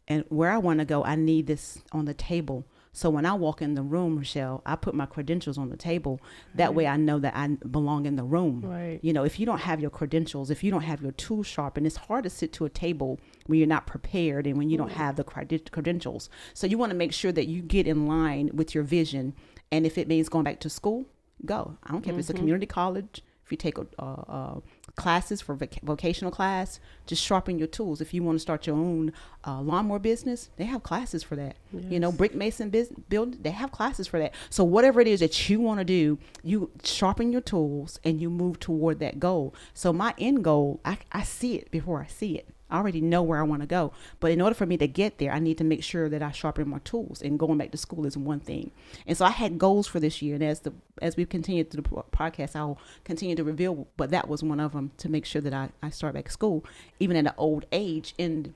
and where I want to go, I need this on the table. So when I walk in the room, Rochelle, I put my credentials on the table. That way I know that I belong in the room. Right. If you don't have your credentials, if you don't have your tools sharpened, it's hard to sit to a table when you're not prepared and when you don't have the credentials. So you want to make sure that you get in line with your vision. And if it means going back to school, go. I don't care if it's a community college. If you take classes for vocational class, just sharpen your tools. If you want to start your own lawnmower business, they have classes for that. Yes. Brick mason build, they have classes for that. So whatever it is that you want to do, you sharpen your tools and you move toward that goal. So my end goal, I see it before I see it. I already know where I want to go. But in order for me to get there, I need to make sure that I sharpen my tools, and going back to school is one thing. And so I had goals for this year. And as we continue through the podcast, I'll continue to reveal, but that was one of them, to make sure that I start back school, even at an old age. And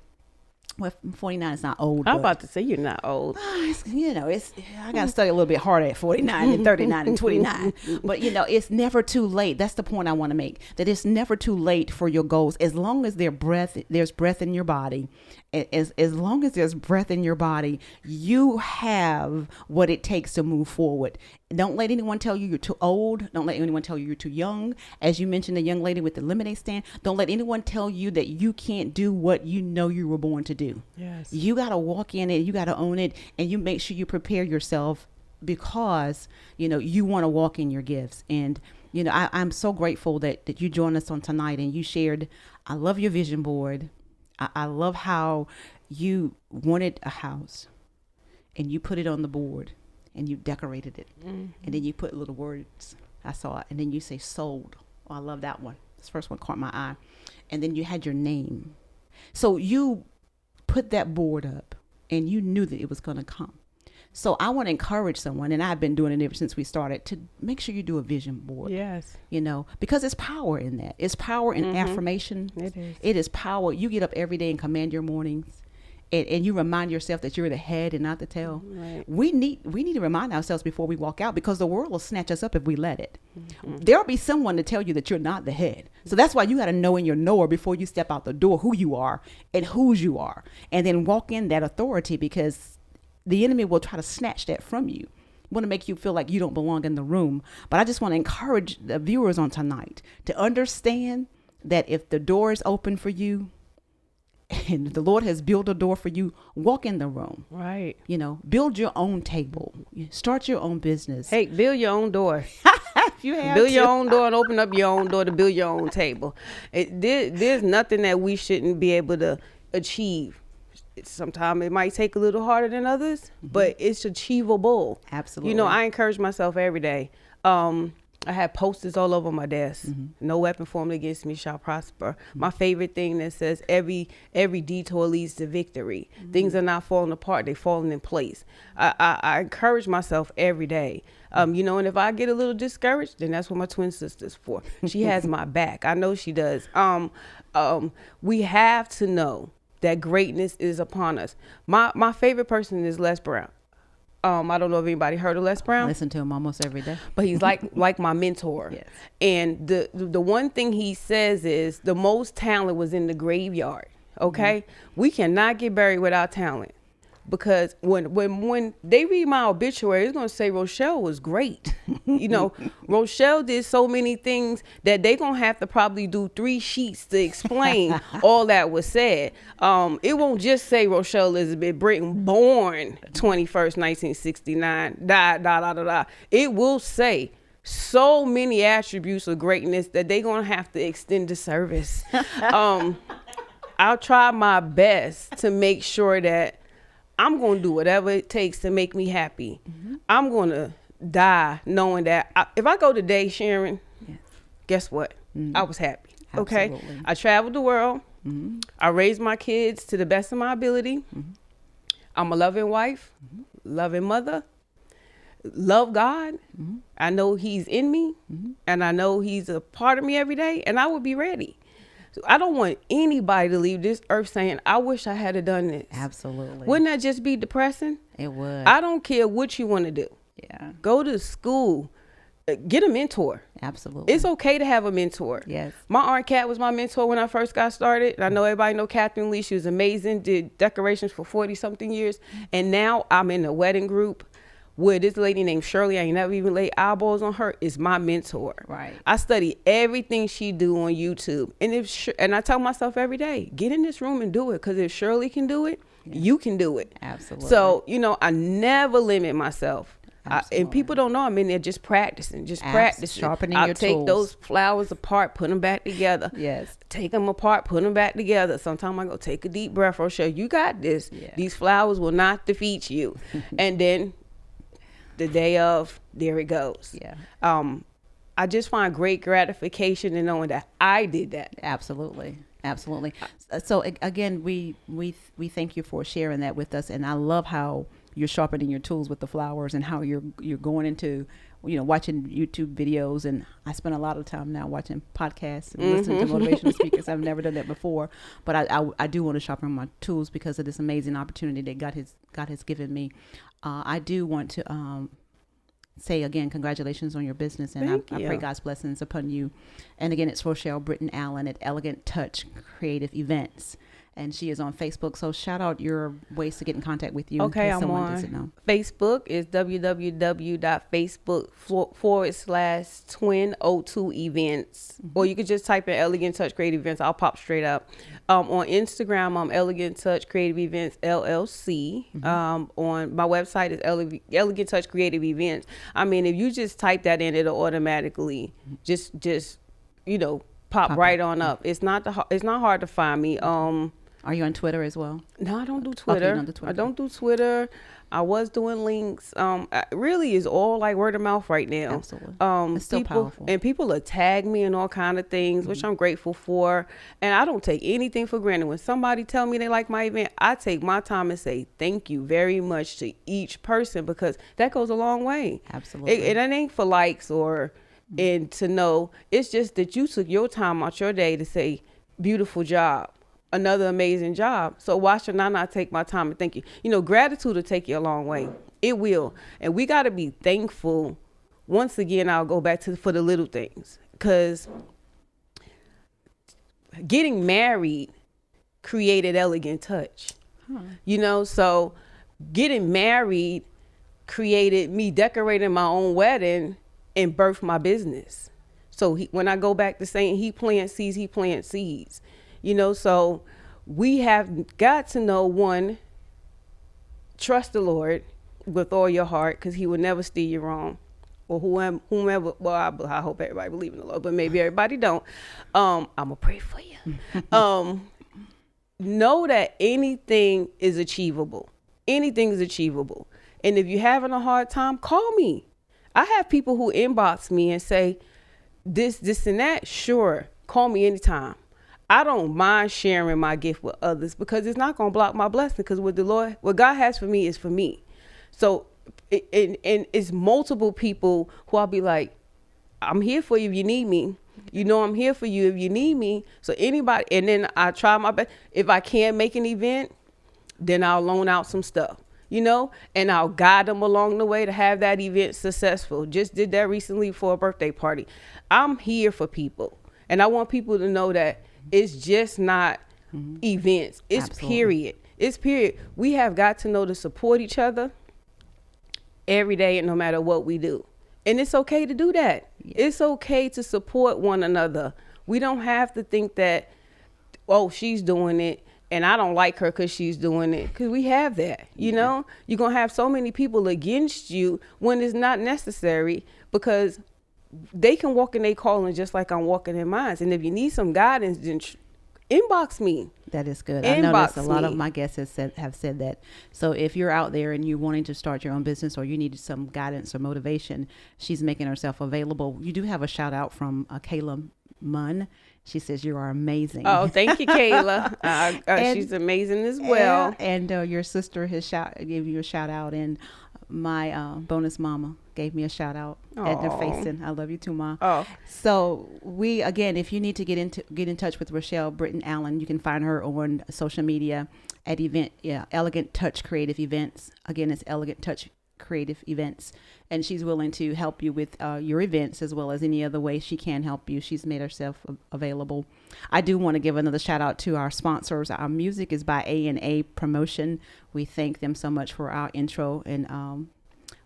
49 is not old. I'm about to say you're not old. I got to study a little bit harder at 49 and 39 and 29. But, it's never too late. That's the point I want to make, that it's never too late for your goals. As long as there's breath in your body, as long as there's breath in your body, you have what it takes to move forward. Don't let anyone tell you you're too old. Don't let anyone tell you you're too young. As you mentioned, the young lady with the lemonade stand, don't let anyone tell you that you can't do what you know you were born to do. Yes. You got to walk in it. You got to own it. And you make sure you prepare yourself, because, you want to walk in your gifts. And, I'm so grateful that you joined us on tonight and you shared. I love your vision board. I love how you wanted a house and you put it on the board and you decorated it. And then you put little words. I saw it. And then you say sold. Oh, I love that one. This first one caught my eye. And then you had your name. So you put that board up and you knew that it was going to come. So I want to encourage someone, and I've been doing it ever since we started, to make sure you do a vision board. Yes. Because it's power in that. It's power in affirmation. It is. It is power. You get up every day and command your mornings, and you remind yourself that you're the head and not the tail. Right. We need to remind ourselves before we walk out, because the world will snatch us up if we let it. There'll be someone to tell you that you're not the head. So that's why you got to know in your knower before you step out the door who you are and whose you are, and then walk in that authority, because the enemy will try to snatch that from you. Want to make you feel like you don't belong in the room. But I just want to encourage the viewers on tonight to understand that if the door is open for you and the Lord has built a door for you, walk in the room. Right. Build your own table. Start your own business. Hey, build your own door. You have build to. your own door and open up your own door to build your own table. There's nothing that we shouldn't be able to achieve. Sometimes it might take a little harder than others, but it's achievable. Absolutely. I encourage myself every day. I have posters all over my desk. No weapon formed against me shall prosper. My favorite thing that says every detour leads to victory. Things are not falling apart, they're falling in place. I encourage myself every day. And if I get a little discouraged, then that's what my twin sister's for. She has my back. I know she does. We have to know that greatness is upon us. My favorite person is Les Brown. I don't know if anybody heard of Les Brown. I listen to him almost every day. But he's like my mentor. Yes. And the one thing he says is the most talent was in the graveyard. Okay? We cannot get buried without talent. Because when they read my obituary, it's going to say Rochelle was great. Rochelle did so many things that they're going to have to probably do 3 sheets to explain all that was said. It won't just say Rochelle Elizabeth Britton, born 21st, 1969, died, It will say so many attributes of greatness that they're going to have to extend the service. I'll try my best to make sure that I'm going to do whatever it takes to make me happy. I'm going to die knowing that if I go today, Sharon, guess what? I was happy. Okay. Absolutely. I traveled the world. I raised my kids to the best of my ability. I'm a loving wife, loving mother, love God. I know he's in me and I know he's a part of me every day, and I will be ready. So I don't want anybody to leave this earth saying, I wish I had done this. Absolutely. Wouldn't that just be depressing? It would. I don't care what you want to do. Yeah. Go to school. Get a mentor. Absolutely. It's okay to have a mentor. Yes. My Aunt Kat was my mentor when I first got started. I know everybody know Catherine Lee. She was amazing, did decorations for 40 something years. And now I'm in a wedding group where this lady named Shirley, I ain't never even laid eyeballs on her, is my mentor. Right. I study everything she do on YouTube. And I tell myself every day, get in this room and do it. Because if Shirley can do it, you can do it. Absolutely. So, I never limit myself. And people don't know I'm in there just practicing, practicing. Sharpening I'll your take tools. those flowers apart, put them back together. Yes. Take them apart, put them back together. Sometimes I go, take a deep breath, Rochelle. You got this. Yeah. These flowers will not defeat you. And then the day of, there it goes. Yeah. I just find great gratification in knowing that I did that. Absolutely. Absolutely. So again, we thank you for sharing that with us, and I love how you're sharpening your tools with the flowers and how you're going into, watching YouTube videos. And I spend a lot of time now watching podcasts and listening to motivational speakers. I've never done that before, but I do want to sharpen my tools because of this amazing opportunity that God has given me. I do want to say again, congratulations on your business, and I pray God's blessings upon you. And again, it's Rochelle Britton Allen at Elegant Touch Creative Events, and she is on Facebook. So shout out your ways to get in contact with you. Okay, I'm someone on doesn't know. Facebook is www.facebook.com/twin02 events, or you could just type in Elegant Touch Creative Events. I'll pop straight up. On Instagram, I'm Elegant Touch Creative Events LLC. On my website is Elegant Touch Creative Events. I mean, if you just type that in, it'll automatically just pop right on up. It's not hard to find me. Are you on Twitter as well? No, I don't do Twitter. Okay, you don't do Twitter. I don't do Twitter. I was doing links. Really is all like word of mouth right now. Absolutely. It's still people, powerful. and people will tag me and all kind of things, which I'm grateful for. And I don't take anything for granted. When somebody tell me they like my event, I take my time and say thank you very much to each person, because that goes a long way. Absolutely. It ain't for likes and to know. It's just that you took your time out your day to say, beautiful job. Another amazing job. So why should I not take my time and thank you? Gratitude will take you a long way. It will. And we got to be thankful. Once again, I'll go back for the little things, because getting married created Elegant Touch. So getting married created me decorating my own wedding and birthed my business. So when I go back to saying he plants seeds. So we have got to know, one, trust the Lord with all your heart, because he will never steer you wrong, or whomever. Well, I hope everybody believes in the Lord, but maybe everybody don't. I'm going to pray for you. Know that anything is achievable. Anything is achievable. And if you're having a hard time, call me. I have people who inbox me and say, this and that. Sure. Call me anytime. I don't mind sharing my gift with others, because it's not going to block my blessing, because what God has for me is for me. So, and it's multiple people who I'll be like, I'm here for you if you need me. I'm here for you if you need me. So anybody, and then I try my best. If I can't make an event, then I'll loan out some stuff, and I'll guide them along the way to have that event successful. Just did that recently for a birthday party. I'm here for people. And I want people to know that it's just not events. It's period. It's period. We have got to know to support each other every day, and no matter what we do. And it's okay to do that. Yeah. It's okay to support one another. We don't have to think that, she's doing it and I don't like her because she's doing it. Because we have that, you're going to have so many people against you when it's not necessary, because they can walk in their calling just like I'm walking in mine. And if you need some guidance, then inbox me. That is good. I noticed a lot of my guests have said that. So if you're out there and you're wanting to start your own business, or you need some guidance or motivation, she's making herself available. You do have a shout out from Kayla Munn. She says you are amazing. Oh, thank you, Kayla. She's amazing as well. And your sister has gave you a shout out, and my bonus mama gave me a shout out. Edna Faison. I love you too, Ma. Oh. So if you need to get in touch with Rochelle Britton Allen, you can find her on social media at Elegant Touch Creative Events. Again, it's Elegant Touch Creative Events, and she's willing to help you with your events as well as any other way she can help you. She's made herself available. I do want to give another shout out to our sponsors. Our music is by A&A Promotion. We thank them so much for our intro, and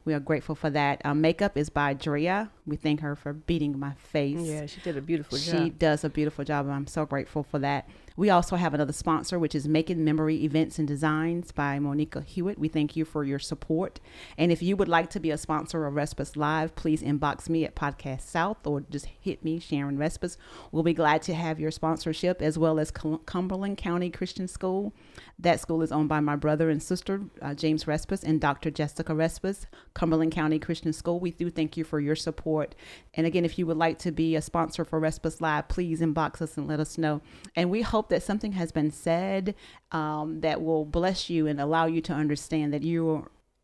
we are grateful for that. Makeup is by Drea. We thank her for beating my face. Yeah, she did a beautiful job. She does a beautiful job, and I'm so grateful for that. We also have another sponsor, which is Making Memory Events and Designs by Monica Hewitt. We thank you for your support. And if you would like to be a sponsor of Respus Live, please inbox me at Podcast South, or just hit me, Sharon Respus. We'll be glad to have your sponsorship, as well as Cumberland County Christian School. That school is owned by my brother and sister, James Respus and Dr. Jessica Respus. Cumberland County Christian School, we do thank you for your support. And again, if you would like to be a sponsor for Respus Live, please inbox us and let us know. And we hope that something has been said that will bless you and allow you to understand that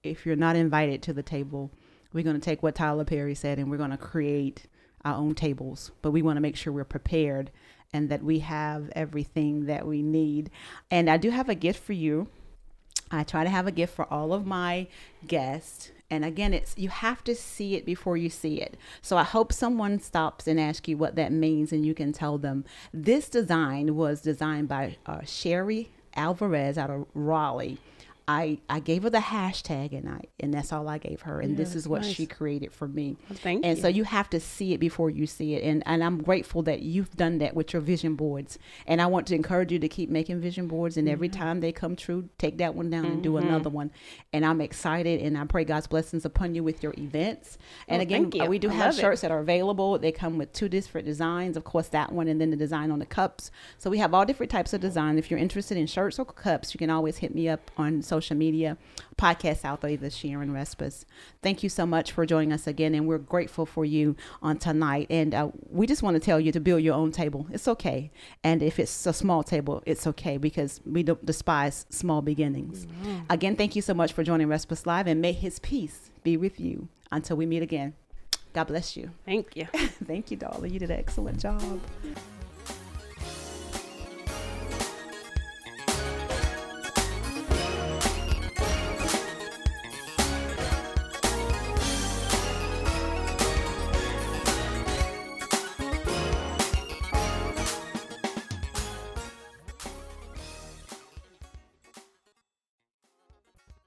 if you're not invited to the table, we're going to take what Tyler Perry said and we're going to create our own tables. But we want to make sure we're prepared and that we have everything that we need. And I do have a gift for you. I try to have a gift for all of my guests. And again, you have to see it before you see it. So I hope someone stops and asks you what that means, and you can tell them. This design was designed by Sherry Alvarez out of Raleigh. I gave her the hashtag, and that's all I gave her. And this is what she created for me. Well, thank you. And so you have to see it before you see it. And I'm grateful that you've done that with your vision boards. And I want to encourage you to keep making vision boards. And every time they come true, take that one down and do another one. And I'm excited, and I pray God's blessings upon you with your events. And again, we do have shirts that are available. They come with 2 different designs. Of course, that one, and then the design on the cups. So we have all different types of design. If you're interested in shirts or cups, you can always hit me up on social media, Podcast South, or either Sharon Respus. Thank you so much for joining us again, and we're grateful for you on tonight. And we just want to tell you to build your own table. It's okay. And if it's a small table, it's okay, because we don't despise small beginnings. Again, thank you so much for joining Respus Live, and may his peace be with you until we meet again. God bless you. Thank you. Thank you, darling. You did an excellent job.